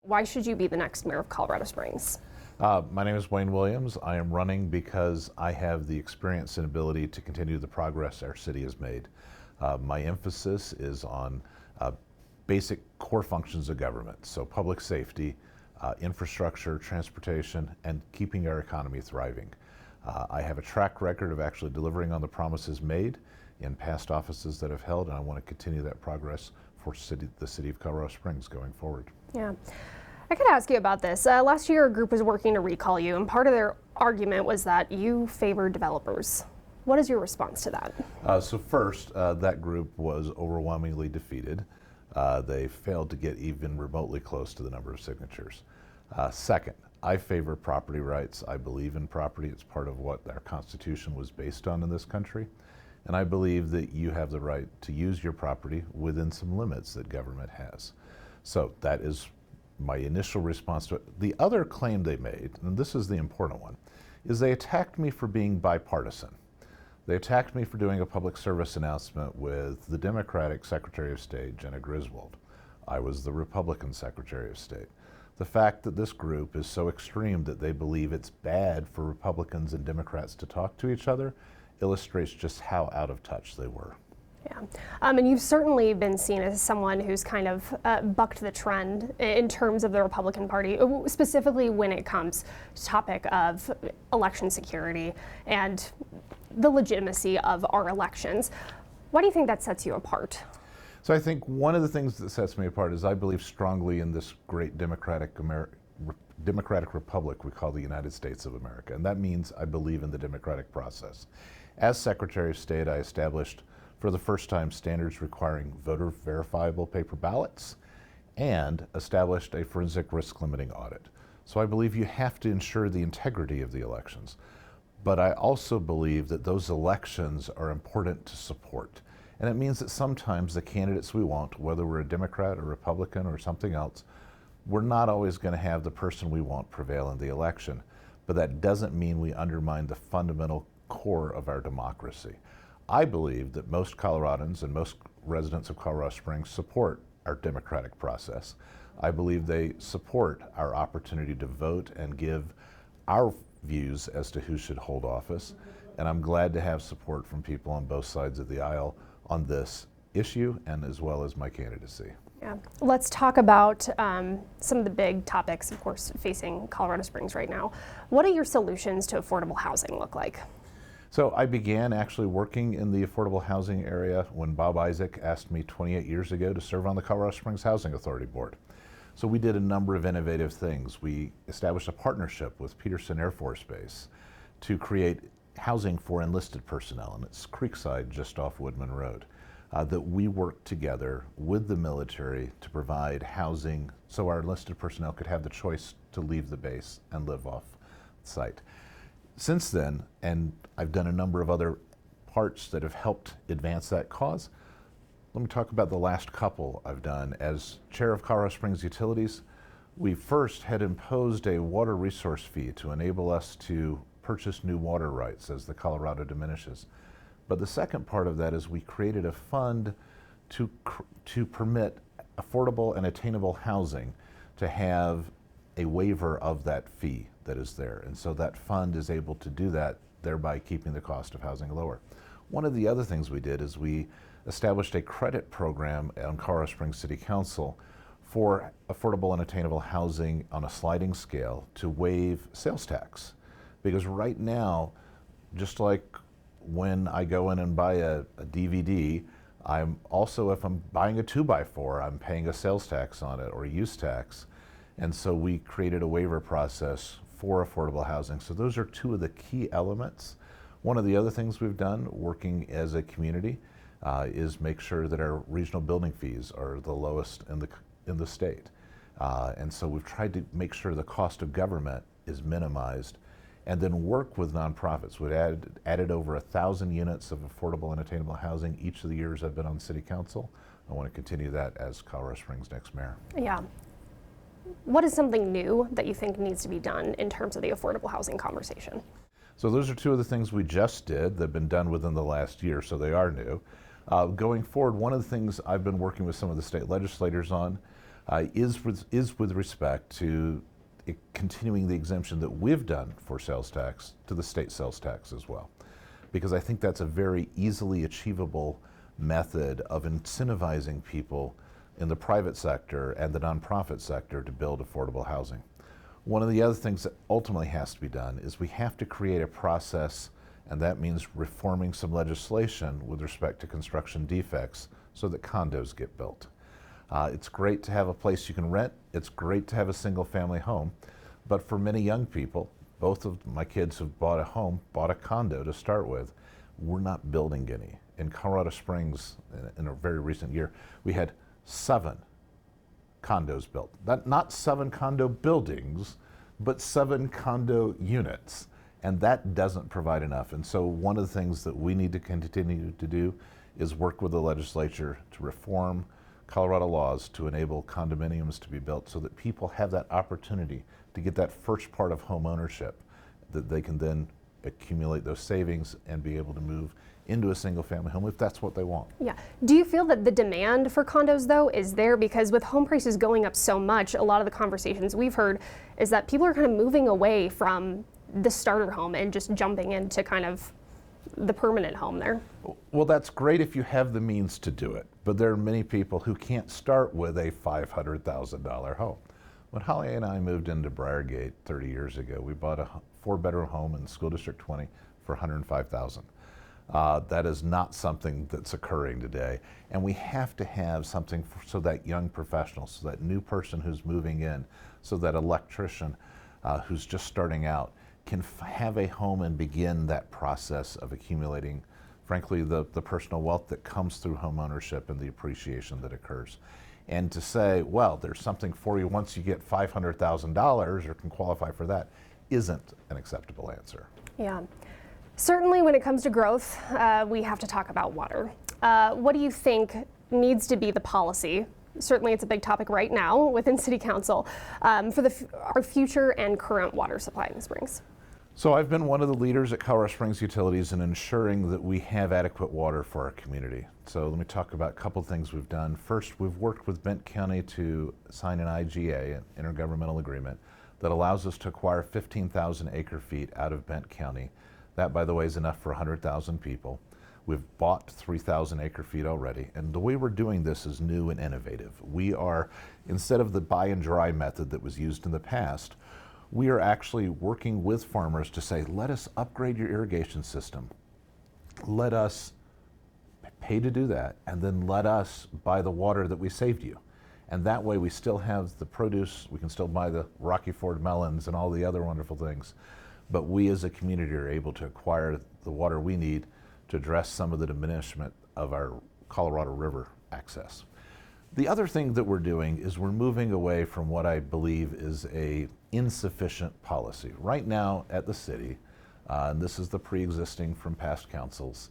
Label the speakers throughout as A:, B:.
A: Why should you be the next mayor of Colorado Springs?
B: My name is Wayne Williams. I am running because I have the experience and ability to continue the progress our city has made. My emphasis is on basic core functions of government, so public safety, infrastructure, transportation, and keeping our economy thriving. I have a track record of actually delivering on the promises made in past offices that I've held, and I want to continue that progress for the city of Colorado Springs going forward.
A: Yeah. I could ask you about this. Last year, a group was working to recall you, and part of their argument was that you favor developers. What is your response to that?
B: So first, that group was overwhelmingly defeated. They failed to get even remotely close to the number of signatures. Second, I favor property rights. I believe in property. It's part of what our Constitution was based on in this country. And I believe that you have the right to use your property within some limits that government has. So that is my initial response to it. The other claim they made, and this is the important one, is they attacked me for being bipartisan. They attacked me for doing a public service announcement with the Democratic Secretary of State, Jenna Griswold. I was the Republican Secretary of State. The fact that this group is so extreme that they believe it's bad for Republicans and Democrats to talk to each other illustrates just how out of touch they were.
A: Yeah, and you've certainly been seen as someone who's kind of bucked the trend in terms of the Republican Party, specifically when it comes to topic of election security and the legitimacy of our elections. Why do you think that sets you apart?
B: So I think one of the things that sets me apart is I believe strongly in this great democratic republic we call the United States of America, and that means I believe in the democratic process. As Secretary of State, I established for the first time standards requiring voter verifiable paper ballots and established a forensic risk limiting audit. So I believe you have to ensure the integrity of the elections. But I also believe that those elections are important to support. And it means that sometimes the candidates we want, whether we're a Democrat or Republican or something else, we're not always going to have the person we want prevail in the election. But that doesn't mean we undermine the fundamental core of our democracy. I believe that most Coloradans and most residents of Colorado Springs support our democratic process. I believe they support our opportunity to vote and give our views as to who should hold office. And I'm glad to have support from people on both sides of the aisle on this issue and as well as my candidacy.
A: Yeah. Let's talk about some of the big topics, of course, facing Colorado Springs right now. What do your solutions to affordable housing look like?
B: So I began actually working in the affordable housing area when Bob Isaac asked me 28 years ago to serve on the Colorado Springs Housing Authority Board. So we did a number of innovative things. We established a partnership with Peterson Air Force Base to create housing for enlisted personnel, and it's Creekside just off Woodman Road. That we worked together with the military to provide housing so our enlisted personnel could have the choice to leave the base and live off site. Since then, and I've done a number of other parts that have helped advance that cause. Let me talk about the last couple I've done. As chair of Colorado Springs Utilities, we first had imposed a water resource fee to enable us to purchase new water rights as the Colorado diminishes. But the second part of that is we created a fund to permit affordable and attainable housing to have a waiver of that fee that is there. And so that fund is able to do that, thereby keeping the cost of housing lower. One of the other things we did is we established a credit program on Colorado Springs City Council for affordable and attainable housing on a sliding scale to waive sales tax. Because right now, just like when I go in and buy a DVD, I'm also, if I'm buying a 2x4, I'm paying a sales tax on it or a use tax. And so we created a waiver process for affordable housing. So those are two of the key elements. One of the other things we've done working as a community is make sure that our regional building fees are the lowest in the state. And so we've tried to make sure the cost of government is minimized and then work with nonprofits. We've added over 1,000 units of affordable and attainable housing each of the years I've been on City Council. I want to continue that as Colorado Springs' next mayor.
A: Yeah. What is something new that you think needs to be done in terms of the affordable housing conversation?
B: So those are two of the things we just did that have been done within the last year, so they are new. Going forward, one of the things I've been working with some of the state legislators on is with respect to continuing the exemption that we've done for sales tax to the state sales tax as well. Because I think that's a very easily achievable method of incentivizing people in the private sector and the nonprofit sector to build affordable housing. One of the other things that ultimately has to be done is we have to create a process, and that means reforming some legislation with respect to construction defects so that condos get built. It's great to have a place you can rent. It's great to have a single family home. But for many young people, both of my kids have bought a home, bought a condo to start with. We're not building any. In Colorado Springs, in a very recent year, we had 7 condos built. Not 7 condo buildings, but 7 condo units. And that doesn't provide enough. And so one of the things that we need to continue to do is work with the legislature to reform Colorado laws to enable condominiums to be built so that people have that opportunity to get that first part of home ownership, that they can then accumulate those savings and be able to move into a single family home if that's what they want.
A: Yeah. Do you feel that the demand for condos though is there? Because with home prices going up so much, a lot of the conversations we've heard is that people are kind of moving away from the starter home and just jumping into kind of the permanent home there.
B: Well, that's great if you have the means to do it, but there are many people who can't start with a $500,000 home. When Holly and I moved into Briargate 30 years ago, we bought a 4-bedroom home in School District 20 for $105,000. That is not something that's occurring today, and we have to have something so that young professional, so that new person who's moving in, so that electrician who's just starting out can have a home and begin that process of accumulating, frankly, the personal wealth that comes through home ownership and the appreciation that occurs. And to say, well, there's something for you once you get $500,000 or can qualify for that, isn't an acceptable answer.
A: Yeah. Certainly when it comes to growth, we have to talk about water. What do you think needs to be the policy? Certainly it's a big topic right now within City Council for our future and current water supply in the Springs.
B: So I've been one of the leaders at Colorado Springs Utilities in ensuring that we have adequate water for our community. So let me talk about a couple things we've done. First, we've worked with Bent County to sign an IGA, an intergovernmental agreement, that allows us to acquire 15,000 acre feet out of Bent County. That, by the way, is enough for 100,000 people. We've bought 3,000 acre feet already, and the way we're doing this is new and innovative. We are, instead of the buy and dry method that was used in the past, we are actually working with farmers to say, let us upgrade your irrigation system. Let us pay to do that, and then let us buy the water that we saved you. And that way we still have the produce, we can still buy the Rocky Ford melons and all the other wonderful things, but we as a community are able to acquire the water we need to address some of the diminishment of our Colorado River access. The other thing that we're doing is we're moving away from what I believe is a insufficient policy. Right now at the city, and this is the pre-existing from past councils,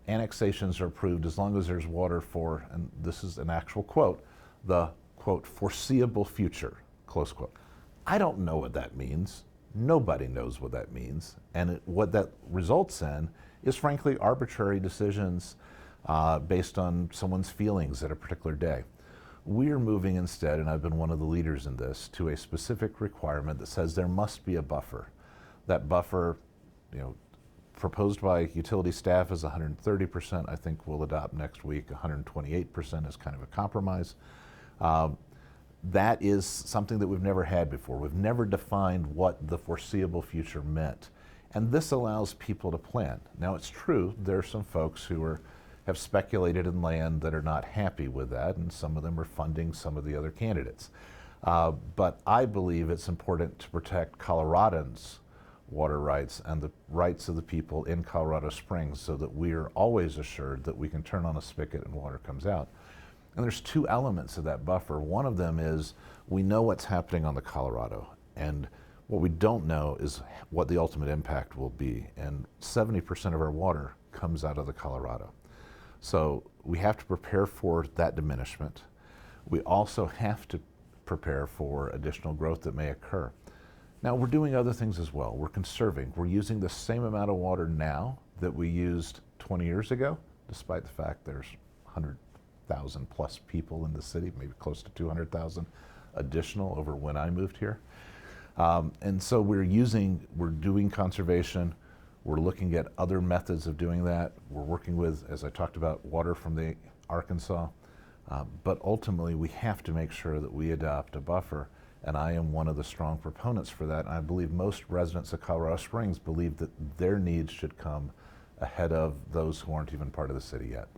B: annexations are approved as long as there's water for, and this is an actual quote, the quote, foreseeable future, close quote. I don't know what that means. Nobody knows what that means. And what that results in is frankly arbitrary decisions based on someone's feelings at a particular day. We are moving instead, and I've been one of the leaders in this, to a specific requirement that says there must be a buffer. That buffer, proposed by utility staff is 130%. I think we'll adopt next week 128% as kind of a compromise. That is something that we've never had before. We've never defined what the foreseeable future meant. And this allows people to plan. Now it's true, there are some folks who have speculated in land that are not happy with that, and some of them are funding some of the other candidates. But I believe it's important to protect Coloradans' water rights and the rights of the people in Colorado Springs so that we are always assured that we can turn on a spigot and water comes out. And there's 2 elements of that buffer. One of them is we know what's happening on the Colorado, and what we don't know is what the ultimate impact will be. And 70% of our water comes out of the Colorado. So we have to prepare for that diminishment. We also have to prepare for additional growth that may occur. Now we're doing other things as well. We're conserving. We're using the same amount of water now that we used 20 years ago, despite the fact there's 100 100,000 plus people in the city, maybe close to 200,000 additional over when I moved here. And so we're doing conservation. We're looking at other methods of doing that. We're working with, as I talked about, water from the Arkansas. But ultimately, we have to make sure that we adopt a buffer, and I am one of the strong proponents for that. And I believe most residents of Colorado Springs believe that their needs should come ahead of those who aren't even part of the city yet.